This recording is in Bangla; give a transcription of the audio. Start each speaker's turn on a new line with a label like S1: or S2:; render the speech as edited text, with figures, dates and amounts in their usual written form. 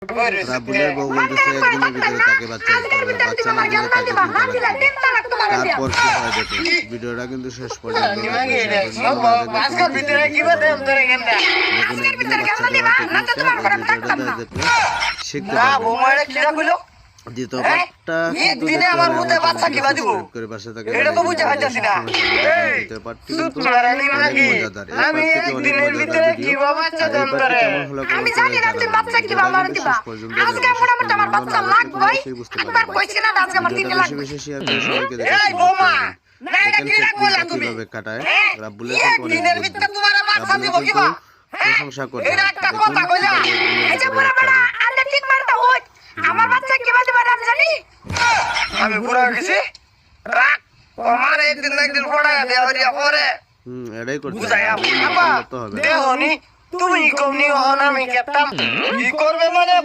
S1: রাব্বুলের বউ বলতেছে একদিনের ভিতরে তাকে বাচ্চা দিতে হবে, বাচ্চা না দিলে তাকে তিন তালাক দিবে। তারপর কি হয় দেখুন, ভিডিওটা কিন্তু শেষ পর্যন্ত দেখুন, একদিনে বাচ্চা দেওয়ার টেকনিকটা এই ভিডিওটাতে দেখলে শিখতে পারবেন। দ্বিতীয়টা করে পাশে থাকে পার্টটি কিন্তু অনেক মজাদার, এই পার্টটি অনেক মজাদার ভিডিও। আর এই পার্টটি কেমন হলো কমেন্ট করে জানাবেন। শেষ পর্যন্ত বুঝতে পারবেন। বেশি বেশি শেয়ার করে সবাইকে দেখেন কিভাবে কাটায়। রাব্বুলের প্রশংসা করে
S2: আমার বাচ্চা কি বলতে পারে আমি জানি। আমি পুরো গেছি রাখ আমার একদিন না একদিন পড়ায় দেওয়া করে
S1: এটাই করতে
S2: হবে। তুমি কমনি হন আমি কেতাম কি করবে মানে